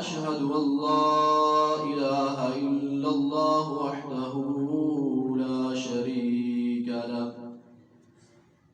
وأشهد أن لا إله إلا الله وحده لا شريك له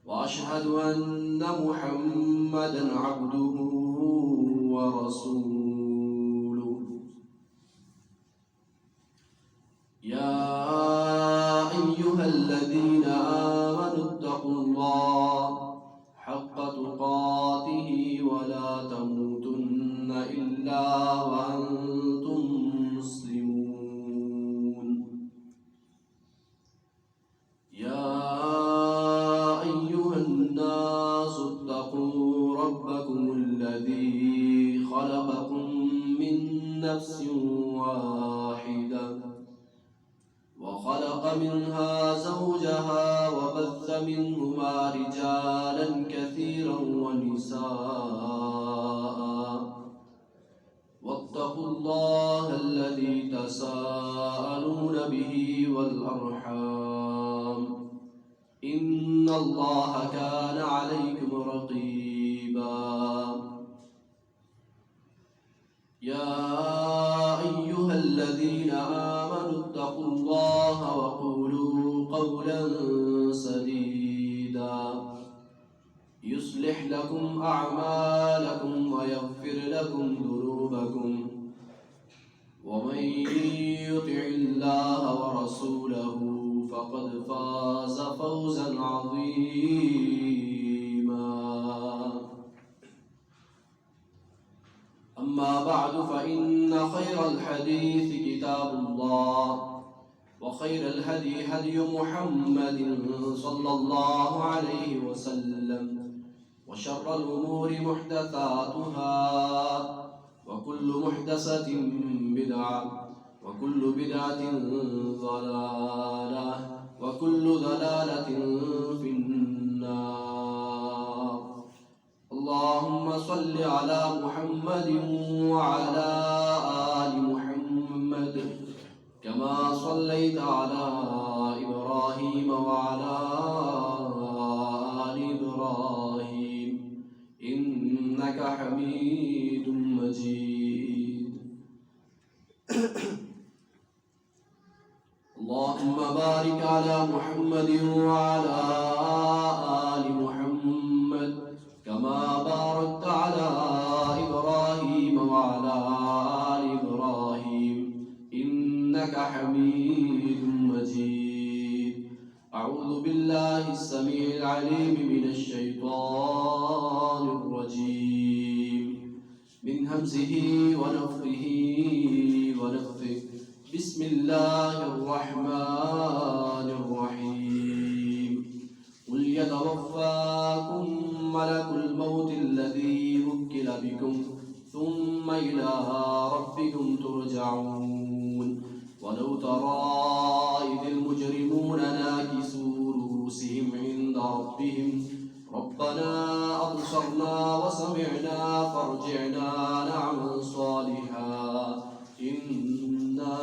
وأشهد أن محمدا عبده ورسوله يا أيها الذين آمنوا اتقوا الله حق تقاته ولا تموتن إلا وأنتم مسلمون يا أيها الناس اتقوا ربكم الذي خلقكم من نفس واحدة وخلق منها زوجها وبث منهما رجالا كثيرا ونساء واتقوا الله الذي تساءلون به والأرحام إن الله كان عليكم رقيبا يا أيها الذين آمنوا اتقوا الله وقولوا قولا سديدا يصلح لكم أعمالكم ويغفر لكم ذنوبكم ومن يطع الله ورسوله فقد فاز فوزا عظيما أما بعد فإن خير الحديث كتاب الله وخير الهدي هدي محمد صلى الله عليه وسلم وشر الأمور محدثاتها وكل محدثة بدعة وكل بدعة ضلالة وكل ضلالة في النار اللهم صل على محمد وعلى آل محمد كما صليت على إبراهيم وعلى آل إبراهيم إنك حميد مجيد اللهم بارك على محمد وعلى آل محمد كما باركت على إبراهيم وعلى آل إبراهيم إنك حميد مجيد أعوذ بالله السميع العليم من الشيطان الرجيم من همزه ونفخه ونفثه بسم الله الرحمن الرحيم قل يتوفاكم ملك الموت الذي وكل بكم ثم إلى ربكم ترجعون ولو ترى إذ المجرمون ناكسوا رؤوسهم عند ربهم ربنا أبصرنا وسمعنا فارجعنا نعمل صالحا إنا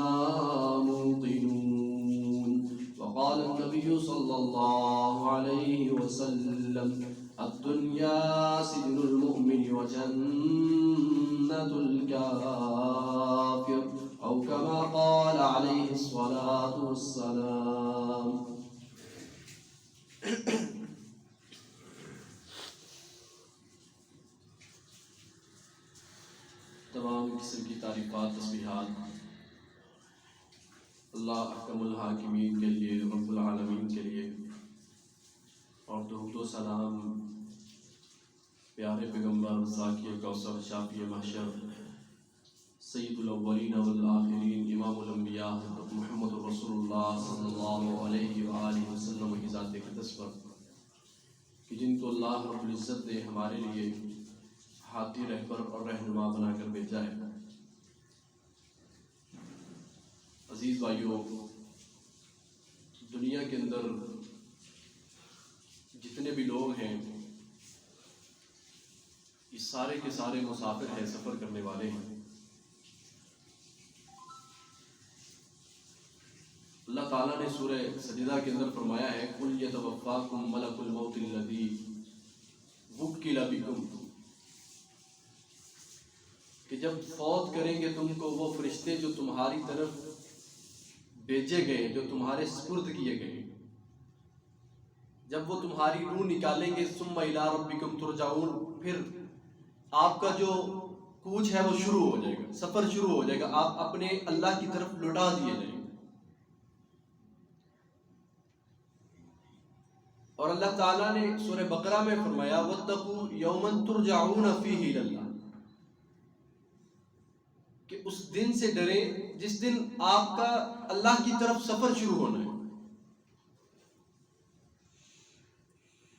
موقنون وقال النبي صلى الله عليه وسلم الدنيا سجن المؤمن وجنة الكافر أو كما قال عليه الصلاة والسلام تمام قسم کی تعریفات تسبیحات اللہ احکم الحاکمین کے لیے رب العالمین کے لیے اور درود و سلام پیارے پیغمبر ذاکر کوثر شافی محشر سید الاولین والآخرین امام الانبیاء محمد رسول اللہ صلی اللہ علیہ وآلہ وسلم کی ذات اقدس پر کہ جن کو اللہ رب العزت نے ہمارے لیے ہادی رہبر اور رہنما بنا کر بھیجا ہے۔ عزیز بھائیوں، دنیا کے اندر جتنے بھی لوگ ہیں یہ سارے کے سارے مسافر ہیں، سفر کرنے والے ہیں۔ اللہ تعالیٰ نے سورہ سجدہ کے اندر فرمایا ہے قُلْ يَتَوَفَّاكُمْ مَلَكُ الْمَوْتِ الَّذِي وُكِّلَ بِكُمْ، کہ جب فوت کریں گے تم کو وہ فرشتے جو تمہاری طرف بھیجے گئے، جو تمہارے سپرد کیے گئے، جب وہ تمہاری روح نکالیں گے، ثم الی ربکم ترجعون، پھر آپ کا جو کوچ ہے وہ شروع ہو جائے گا، سفر شروع ہو جائے گا، آپ اپنے اللہ کی طرف لوٹا دیے جائیں گے۔ اور اللہ تعالیٰ نے سورہ بقرہ میں فرمایا وَاتَّقُوا يَوْمًا تُرْجَعُونَ فِيهِ إِلَى اللَّهِ، کہ اس دن سے ڈریں جس دن آپ کا اللہ کی طرف سفر شروع ہونا ہے۔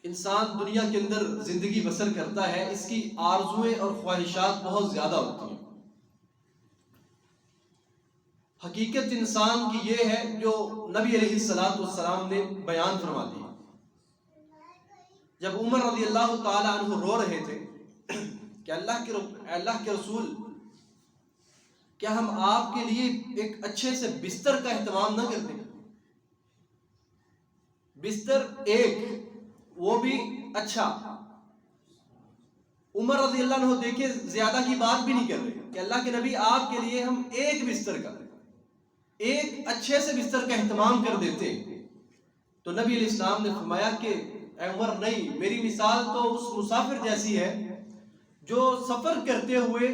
انسان دنیا کے اندر زندگی بسر کرتا ہے، اس کی آرزویں اور خواہشات بہت زیادہ ہوتی ہیں۔ حقیقت انسان کی یہ ہے جو نبی علیہ السلام نے بیان فرما دی۔ جب عمر رضی اللہ تعالی عنہ رو رہے تھے کہ اللہ کے رسول، کیا ہم آپ کے لیے ایک اچھے سے بستر کا اہتمام نہ کرتے؟ بستر ایک، وہ بھی اچھا۔ عمر رضی اللہ عنہ دیکھیں زیادہ کی بات بھی نہیں کر رہے کہ اللہ کے نبی آپ کے لیے ہم ایک بستر کا، ایک اچھے سے بستر کا اہتمام کر دیتے۔ تو نبی علیہ السلام نے فرمایا کہ اے عمر نہیں، میری مثال تو اس مسافر جیسی ہے جو سفر کرتے ہوئے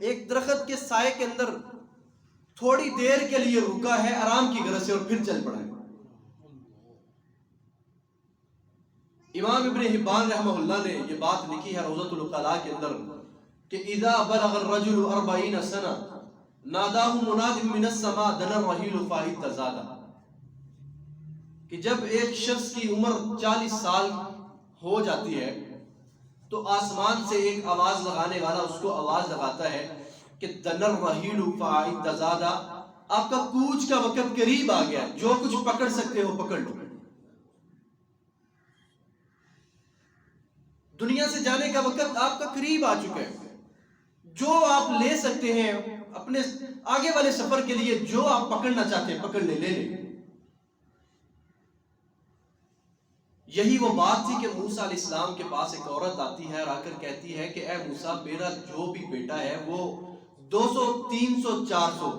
ایک درخت کے سائے کے اندر تھوڑی دیر کے لیے رکا ہے آرام کی غرض سے اور پھر چل پڑا ہے۔ امام ابن حبان رحمہ اللہ نے یہ بات لکھی ہے روضۃ العقلاء کے اندر کہ اذا بلغ الرجل 40 سنہ ناداہ مناد من السماء دنا الرحیل فاحد تزادا، کہ جب ایک شخص کی عمر 40 سال ہو جاتی ہے تو آسمان سے ایک آواز لگانے والا اس کو آواز لگاتا ہے کہ دنا الرحیل فاحد تزادا، آپ کا کوچ کا وقت قریب آ گیا، جو کچھ پکڑ سکتے ہو پکڑ لو، دنیا سے جانے کا وقت آپ کا قریب آ چکا ہے، جو آپ لے سکتے ہیں اپنے آگے والے سفر کے لیے، جو آپ پکڑنا چاہتے ہیں پکڑ لے لیں۔ یہی وہ بات تھی کہ موسیٰ علیہ السلام کے پاس ایک عورت آتی ہے اور آ کر کہتی ہے کہ اے موسیٰ، میرا جو بھی بیٹا ہے وہ 200 300 400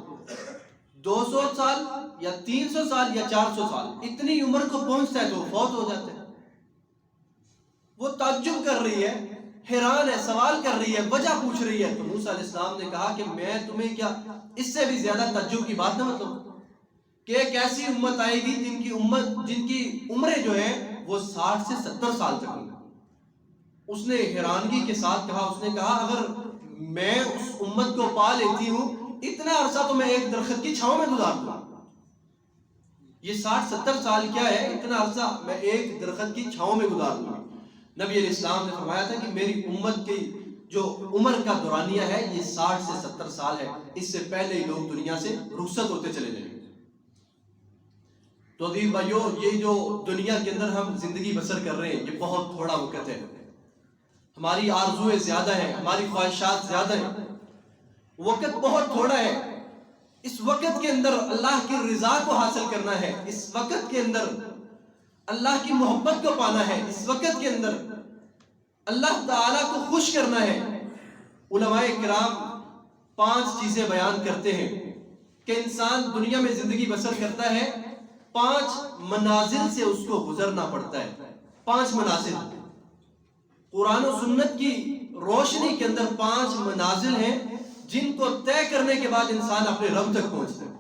200 سال یا 300 سال یا 400 سال اتنی عمر کو پہنچتا ہے تو وہ فوت ہو جاتا ہے۔ وہ تعجب کر رہی ہے، حیران ہے، سوال کر رہی ہے، وجہ پوچھ رہی ہے۔ تو موسیٰ علیہ السلام نے کہا کہ میں تمہیں کیا اس سے بھی زیادہ تعجب کی بات نہ بتاؤں کہ ایک ایسی امت آئے گی جن کی عمریں جو ہیں وہ 60 سے 70 سال تک ہوں گے۔ اس نے حیرانگی کے ساتھ کہا، اس نے کہا اگر میں اس امت کو پا لیتی ہوں اتنا عرصہ تو میں ایک درخت کی چھاؤں میں گزار دوں۔ یہ 60-70 سال کیا ہے، اتنا عرصہ میں ایک درخت کی چھاؤں میں گزار دوں۔ نبی علیہ السلام نے فرمایا تھا کہ میری امت کی جو عمر کا دورانیہ ہے یہ 60 سے 70 سال ہے، اس سے پہلے ہی لوگ دنیا سے رخصت ہوتے چلے جائیں گے۔ تو عزیز بھائیو، یہ جو دنیا کے اندر ہم زندگی بسر کر رہے ہیں یہ بہت تھوڑا وقت ہے، ہماری آرزویں زیادہ ہیں، ہماری خواہشات زیادہ ہیں، وقت بہت تھوڑا ہے۔ اس وقت کے اندر اللہ کی رضا کو حاصل کرنا ہے، اس وقت کے اندر اللہ کی محبت کو پانا ہے، اس وقت کے اندر اللہ تعالیٰ کو خوش کرنا ہے۔ علماء کرام 5 چیزیں بیان کرتے ہیں کہ انسان دنیا میں زندگی بسر کرتا ہے، 5 منازل سے اس کو گزرنا پڑتا ہے۔ 5 منازل قرآن و سنت کی روشنی کے اندر 5 منازل ہیں جن کو طے کرنے کے بعد انسان اپنے رب تک پہنچتا ہے۔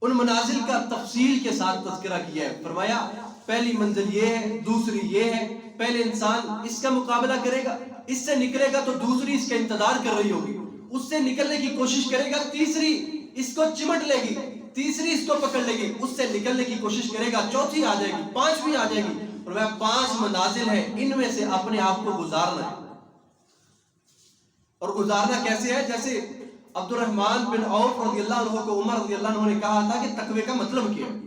ان منازل کا تفصیل کے ساتھ تذکرہ کیا ہے، فرمایا پہلی منزل یہ ہے، دوسری یہ ہے، پہلے انسان اس کا مقابلہ کرے گا، اس سے نکلے گا تو دوسری اس کا انتظار کر رہی ہوگی، اس سے نکلنے کی کوشش کرے گا، تیسری اس کو چمٹ لے گی، تیسری اس کو پکڑ لے گی، اس سے نکلنے کی کوشش کرے گا، چوتھی آ جائے گی، 5ویں آ جائے گی۔ اور وہ 5 منازل ہیں، ان میں سے اپنے آپ کو گزارنا ہے۔ اور گزارنا کیسے ہے؟ جیسے عبد الرحمن بن عوف رضی اللہ عنہ کو عمر رضی اللہ عنہ نے کہا تھا کہ تقوی کا مطلب کیا ہے؟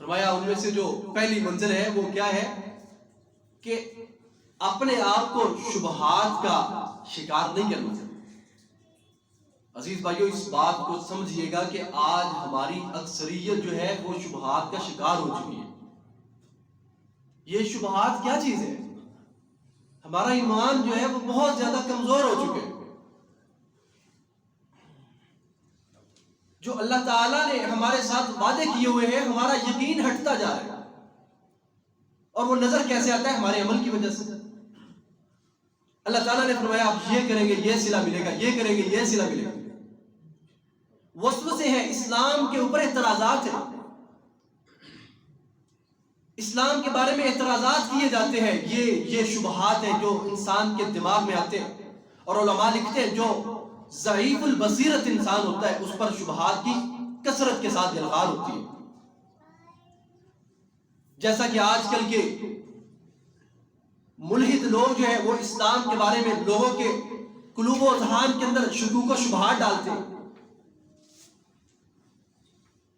فرمایا ان میں سے جو پہلی منزل ہے وہ کیا ہے کہ اپنے آپ کو شبہات کا شکار نہیں کرنا چاہیے۔ عزیز بھائیو، اس بات کو سمجھیے گا کہ آج ہماری اکثریت جو ہے وہ شبہات کا شکار ہو چکی ہے۔ یہ شبہات کیا چیز ہے؟ ہمارا ایمان جو ہے وہ بہت زیادہ کمزور ہو چکے ہیں. جو اللہ تعالیٰ نے ہمارے ساتھ وعدے کیے ہوئے ہیں ہمارا یقین ہٹتا جا رہا ہے. اور وہ نظر کیسے آتا ہے؟ ہمارے عمل کی وجہ سے. اللہ تعالیٰ نے فرمایا آپ یہ کریں گے یہ صلہ ملے گا، یہ کریں گے یہ صلہ ملے گا. وسوسے ہیں، اسلام کے اوپر اعتراضات ہیں، اسلام کے بارے میں اعتراضات کیے جاتے ہیں. یہ شبہات ہیں جو انسان کے دماغ میں آتے ہیں. اور علماء لکھتے ہیں جو ضعیف البصیرت انسان ہوتا ہے اس پر شبہات کی کثرت کے ساتھ الغار ہوتی ہے. جیسا کہ آج کل کے ملحد لوگ جو ہیں وہ اسلام کے بارے میں لوگوں کے قلوب و اذہان کے اندر شکوک و شبہات ڈالتے ہیں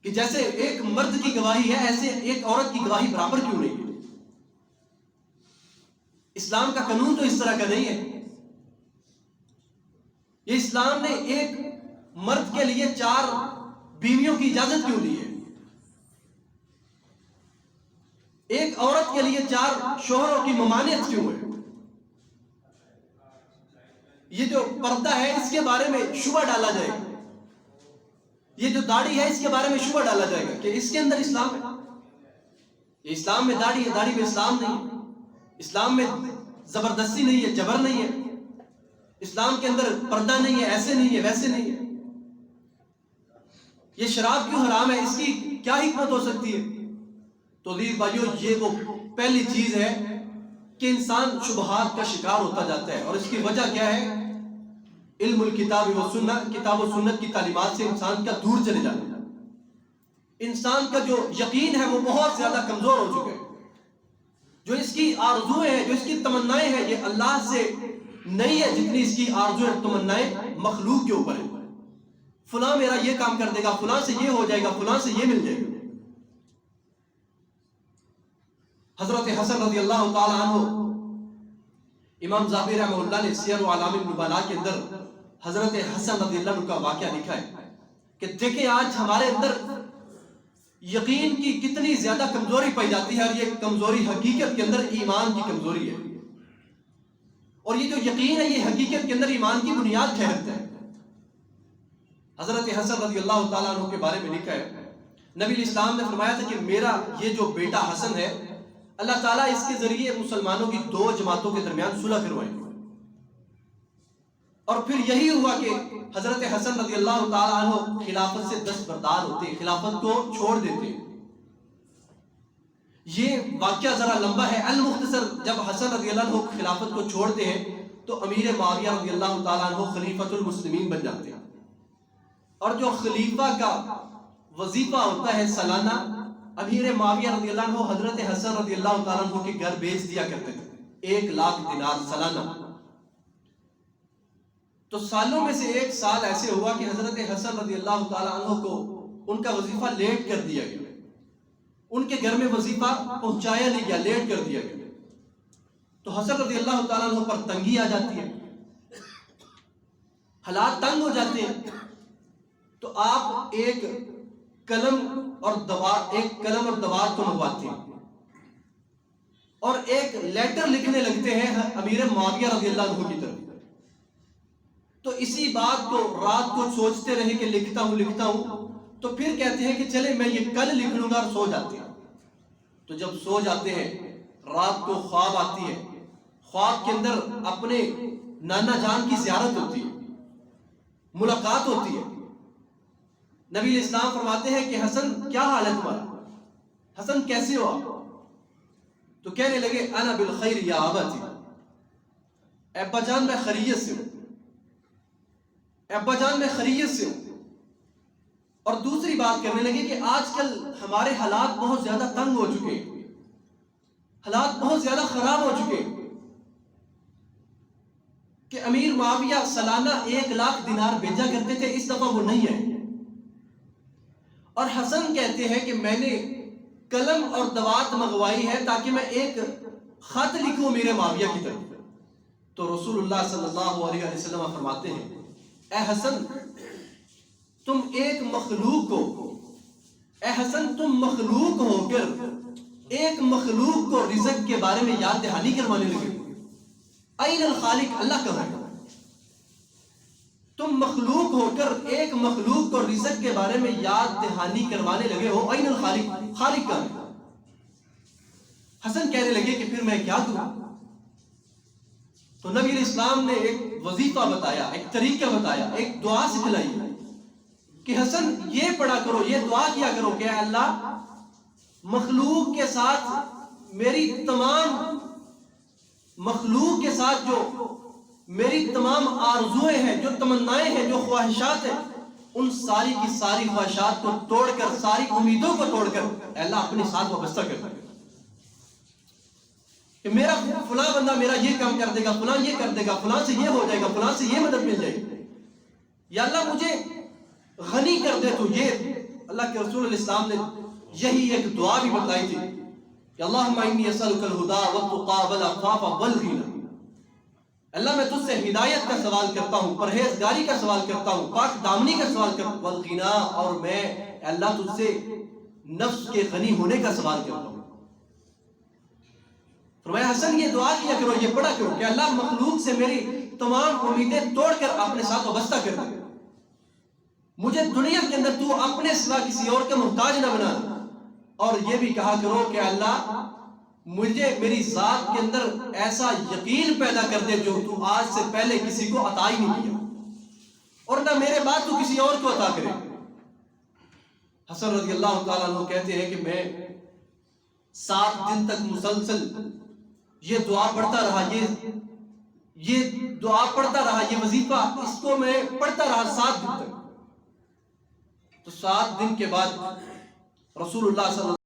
کہ جیسے ایک مرد کی گواہی ہے ایسے ایک عورت کی گواہی برابر کیوں نہیں ہے. اسلام کا قانون تو اس طرح کا نہیں ہے. یہ اسلام نے ایک مرد کے لیے 4 بیویوں کی اجازت کیوں دی ہے؟ ایک عورت کے لیے 4 شوہروں کی ممانعت کیوں ہے؟ یہ جو پردہ ہے اس کے بارے میں شبہ ڈالا جائے گا. یہ جو داڑھی ہے اس کے بارے میں شبہ ڈالا جائے گا کہ اس کے اندر اسلام ہے. یہ اسلام میں داڑھی ہے، داڑھی میں اسلام نہیں ہے. اسلام میں زبردستی نہیں ہے، جبر نہیں ہے. اسلام کے اندر پردہ نہیں ہے، ایسے نہیں ہے ویسے نہیں ہے. یہ شراب کیوں حرام ہے؟ اس کی کیا حکمت ہو سکتی ہے؟ تو عزیز بھائیو یہ وہ پہلی چیز ہے کہ انسان شبہات کا شکار ہوتا جاتا ہے. اور اس کی وجہ کیا ہے؟ علم الکتاب و سنت، کتاب و سنت کی تعلیمات سے انسان کا دور چلے جانا. انسان کا جو یقین ہے وہ بہت زیادہ کمزور ہو چکا ہے. جو اس کی آرزویں ہیں، جو اس کی تمنائیں ہیں، یہ اللہ سے نہیں ہے جتنی اس کی آرزویں تمنائیں مخلوق کے اوپر ہے. فلاں میرا یہ کام کر دے گا، فلاں سے یہ ہو جائے گا، فلاں سے یہ مل جائے گا. حضرت حسن رضی اللہ تعالی عنہ، امام ذہبی رحمہ اللہ نے سیر و اعلام النبلاء کے اندر حضرت حسن رضی اللہ عنہ کا واقعہ لکھا ہے کہ دیکھیں آج ہمارے اندر یقین کی کتنی زیادہ کمزوری پائی جاتی ہے. اور یہ کمزوری حقیقت کے اندر ایمان کی کمزوری ہے. اور یہ جو یقین ہے یہ حقیقت کے اندر ایمان کی بنیاد ٹھہرتا ہے. حضرت حسن رضی اللہ تعالیٰ عنہ کے بارے میں لکھا ہے نبی اسلام نے فرمایا تھا کہ میرا یہ جو بیٹا حسن ہے اللہ تعالیٰ اس کے ذریعے مسلمانوں کی 2 جماعتوں کے درمیان صلح کروائیں. اور پھر یہی ہوا کہ حضرت حسن رضی اللہ تعالیٰ عنہ خلافت سے دستبردار ہوتے ہیں، خلافت کو چھوڑ دیتے ہیں. یہ واقعہ ذرا لمبا ہے. المختصر جب حسن رضی اللہ عنہ خلافت کو چھوڑتے ہیں تو امیر معاویہ رضی اللہ تعالیٰ عنہ خلیفۃ المسلمین بن جاتے ہیں. اور جو خلیفہ کا وظیفہ ہوتا ہے سالانہ، امیر معاویہ رضی اللہ عنہ حضرت حسن رضی اللہ تعالیٰ عنہ کے گھر بھیج دیا کرتے تھے 1 لاکھ دینار سالانہ. تو سالوں میں سے ایک سال ایسے ہوا کہ حضرت حسن رضی اللہ تعالیٰ عنہ کو ان کا وظیفہ لیٹ کر دیا گیا. ان کے گھر میں وظیفہ پہنچایا نہیں گیا، لیٹ کر دیا گیا. تو حسن رضی اللہ تعالیٰ عنہ پر تنگی آ جاتی ہے، حالات تنگ ہو جاتے ہیں. تو آپ ایک قلم اور دوات کو منگواتے ہیں اور ایک لیٹر لکھنے لگتے ہیں امیر معاویہ رضی اللہ عنہ کی طرف. تو اسی بات کو رات کو سوچتے رہے کہ لکھتا ہوں تو پھر کہتے ہیں کہ چلے میں یہ کل لکھ لوں گا، اور سو جاتے ہیں. تو جب سو جاتے ہیں رات کو خواب آتی ہے. خواب کے اندر اپنے نانا جان کی زیارت ہوتی ہے، ملاقات ہوتی ہے. نبی اسلام فرماتے ہیں کہ حسن کیا حال ہے تمہارا؟ حسن کیسے ہو آپ؟ تو کہنے لگے انا بالخیر یا ابتی، ابا جان میں خیریت سے ہوں، ابا جان میں خیریت سے ہوں. اور دوسری بات کرنے لگے کہ آج کل ہمارے حالات بہت زیادہ تنگ ہو چکے ہیں، حالات بہت زیادہ خراب ہو چکے ہیں کہ امیر معاویہ سالانہ 1 لاکھ دینار بھیجا کرتے تھے، اس دفعہ وہ نہیں ہے. اور حسن کہتے ہیں کہ میں نے قلم اور دوات منگوائی ہے تاکہ میں ایک خط لکھوں میرے معاویہ کی طرف. تو رسول اللہ صلی اللہ علیہ وسلم فرماتے ہیں اے حسن تم ایک مخلوق ہو، اے حسن تم مخلوق ہو کر ایک مخلوق کو رزق کے بارے میں یاد دہانی کروانے لگے. این الخالق، اللہ کہاں ہے؟ تم مخلوق ہو کر ایک مخلوق کو رزق کے بارے میں یاد دہانی کروانے لگے ہو. این الخالق، خالق کہاں ہے؟ حسن کہنے لگے کہ پھر میں کیا کروں؟ تو نبی علیہ السلام نے ایک وظیفہ بتایا، ایک طریقہ بتایا، ایک دعا سکھلائی کہ حسن یہ پڑھا کرو، یہ دعا کیا کرو کہ اے اللہ مخلوق کے ساتھ میری تمام مخلوق کے ساتھ جو میری تمام آرزوئیں ہیں، جو تمنائیں ہیں، جو خواہشات ہیں، ان ساری کی ساری خواہشات کو توڑ کر، ساری امیدوں کو توڑ کر اے اللہ اپنے ساتھ وابستہ کر دے کہ میرا فلاں بندہ میرا یہ کام کر دے گا، فلاں یہ کر دے گا، فلاں سے یہ ہو جائے گا، فلاں سے یہ مدد مل جائے گی. یا اللہ مجھے غنی کر دے تو یہ. اللہ کے رسول علیہ السلام نے یہی ایک دعا بھی بتلائی تھی کہ اللہم انی اسألک الہدی والتقی والعفاف والغنی. اللہ میں تجھ سے ہدایت کا سوال کرتا ہوں، پرہیزگاری کا سوال کرتا ہوں، پاک دامنی کا سوال کرتا ہوں، والغنا، اور میں اللہ تجھ سے نفس کے غنی ہونے کا سوال کرتا ہوں. فرمایا حسن یہ دعا کیا کرو، یہ پڑھا کرو کہ اللہ مخلوق سے میری تمام امیدیں توڑ کر اپنے ساتھ وابستہ کر دے. مجھے دنیا کے اندر تو اپنے سوا کسی اور کا محتاج نہ بنا. اور یہ بھی کہا کرو کہ اللہ مجھے میری ذات کے اندر ایسا یقین پیدا کر دے جو تو آج سے پہلے کسی کو عطا ہی نہیں کیا، اور نہ میرے بعد تو کسی اور کو عطا کرے. حسن رضی اللہ تعالیٰ عنہ کہتے ہیں کہ میں 7 دن تک مسلسل یہ دعا پڑھتا رہا، یہ دعا پڑھتا رہا، یہ وظیفہ اس کو میں پڑھتا رہا 7 دن تک. تو 7 دن کے بعد رسول اللہ صلی اللہ